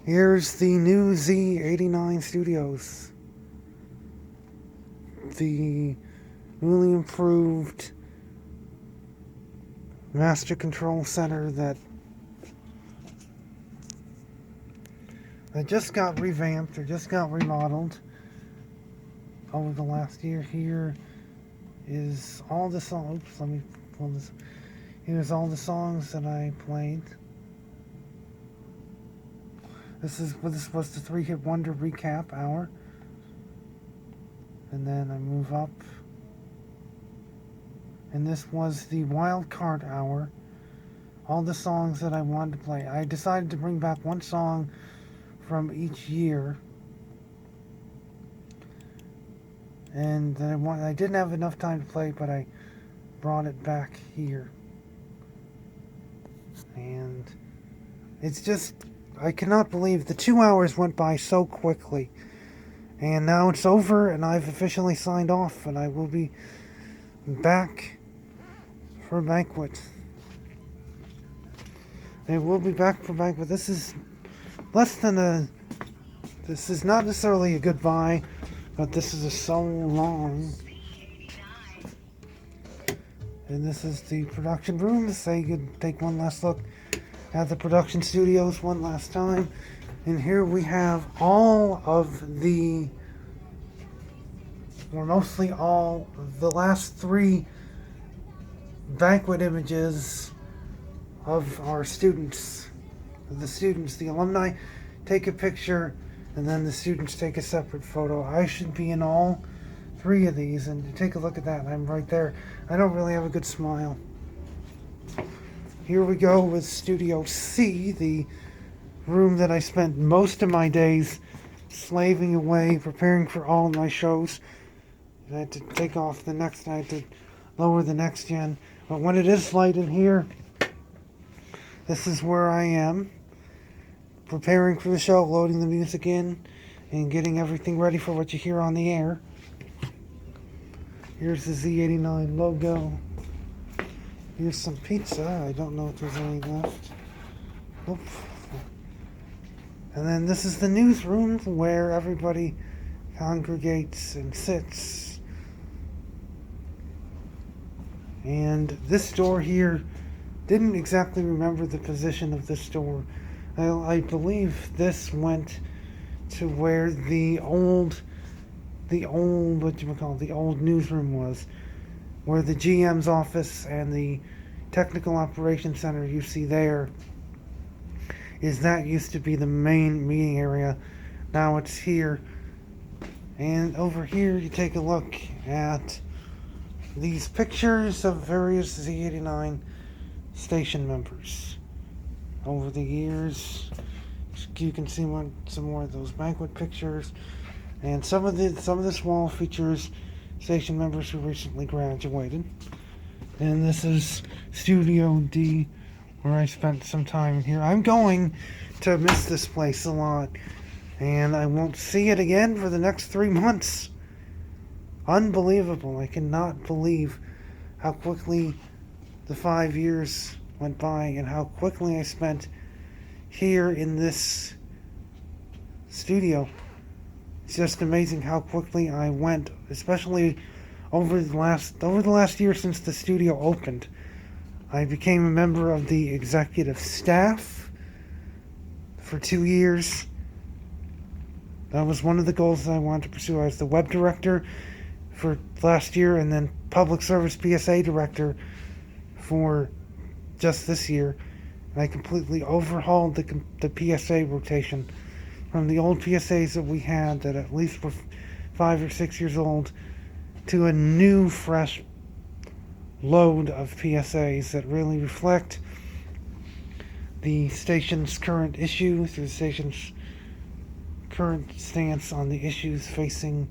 Here's the new Z89 Studios. The newly improved master control center that just got revamped or just got remodeled over the last year. Here is all the songs. Oops, let me pull this. Here's all the songs that I played. This was the 3-hit wonder recap hour. And then I move up. And this was the wild card hour. All the songs that I wanted to play. I decided to bring back one song from each year. And then I didn't have enough time to play, but I brought it back here. And it's just, I cannot believe the 2 hours went by so quickly. And now it's over, and I've officially signed off, and I will be back for Banquet. I will be back for Banquet. This is this is not necessarily a goodbye, but this is a so long. And this is the production room. Say good, take one last look at the production studios one last time. And here we have all of the, or mostly all, the last 3 Banquet images of our students. The alumni take a picture, and then the students take a separate photo. I should be in all 3 of these, and take a look at that. I'm right there. I don't really have a good smile. Here we go with Studio C, the room that I spent most of my days slaving away, preparing for all my shows. I had to take off the next, I had to lower the next gen. But when it is light in here, this is where I am, preparing for the show, loading the music in, and getting everything ready for what you hear on the air. Here's the Z89 logo. Here's some pizza. I don't know if there's any left. Oop. And then this is the newsroom where everybody congregates and sits. And this door here, didn't exactly remember the position of this door. I believe this went to where the old newsroom was, where the GM's office and the technical operations center you see there that used to be the main meeting area. Now it's here. And over here you take a look at these pictures of various Z89 station members. Over the years, you can see some more of those Banquet pictures, and some of this wall features station members who recently graduated. And this is Studio D, where I spent some time here. I'm going to miss this place a lot, and I won't see it again for the next 3 months. Unbelievable. I cannot believe how quickly the 5 years went by and how quickly I spent here in this studio. It's just amazing how quickly I went, especially over the last year since the studio opened. I became a member of the executive staff for 2 years. That was one of the goals that I wanted to pursue. I was the web director for last year, and then public service PSA director for just this year. And I completely overhauled the PSA rotation from the old PSAs that we had that at least were 5 or 6 years old to a new, fresh load of PSAs that really reflect the station's current issues, the station's current stance on the issues facing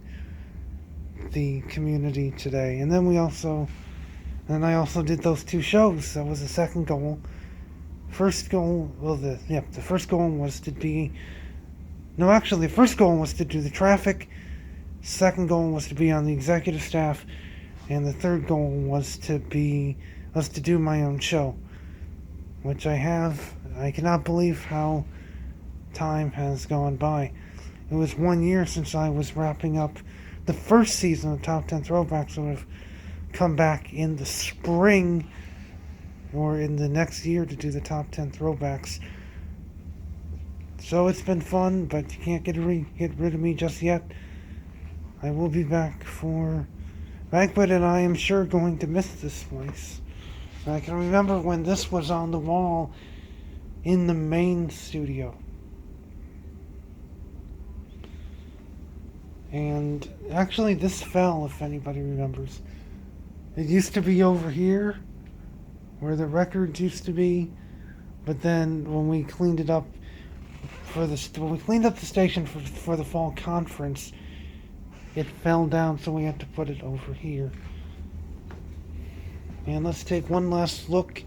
the community today. And then I also did those 2 shows. That was the second goal. First goal, the first goal was to be, no, actually, the first goal was to do the traffic. Second goal was to be on the executive staff, and the third goal was to do my own show, which I have. I cannot believe how time has gone by. It was 1 year since I was wrapping up the first season of Top 10 Throwbacks, so I've come back in the spring or in the next year to do the Top 10 Throwbacks. So it's been fun, but you can't get rid of me just yet. I will be back for Banquet, and I am sure going to miss this place. I can remember when this was on the wall in the main studio. And actually this fell, if anybody remembers. It used to be over here, where the records used to be, but then when we cleaned it up when we cleaned up the station for the fall conference, it fell down, so we had to put it over here. And let's take one last look,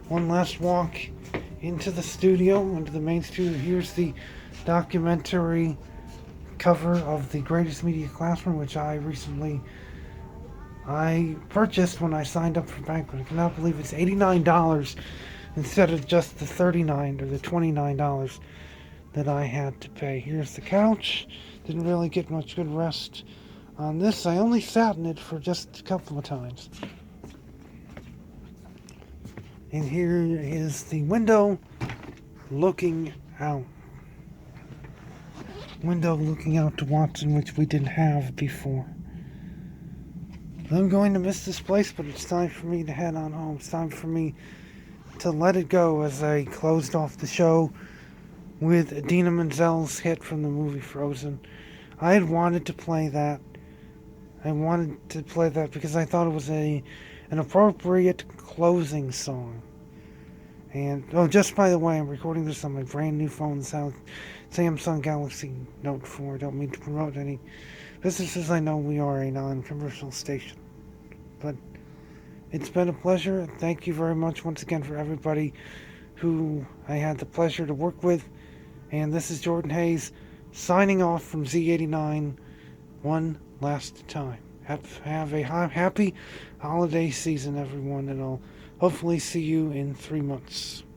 one last walk into the studio, into the main studio. Here's the documentary cover of the Greatest Media Classroom, which I purchased when I signed up for Banquet. I cannot believe it's $89 instead of just the $39 or the $29 that I had to pay. Here's the couch. Didn't really get much good rest on this. I only sat in it for just a couple of times. And here is the window looking out. Window looking out to Watson, which we didn't have before. I'm going to miss this place, but it's time for me to head on home. It's time for me to let it go, as I closed off the show with Idina Menzel's hit from the movie Frozen. I had wanted to play that. I wanted to play that because I thought it was an appropriate closing song. And, oh, just by the way, I'm recording this on my brand new phone, Samsung Galaxy Note 4. I don't mean to promote any businesses. I know we are a non-commercial station. But it's been a pleasure. Thank you very much once again for everybody who I had the pleasure to work with. And this is Jordan Hayes signing off from Z89 one last time. Have a happy holiday season, everyone, and I'll hopefully see you in 3 months.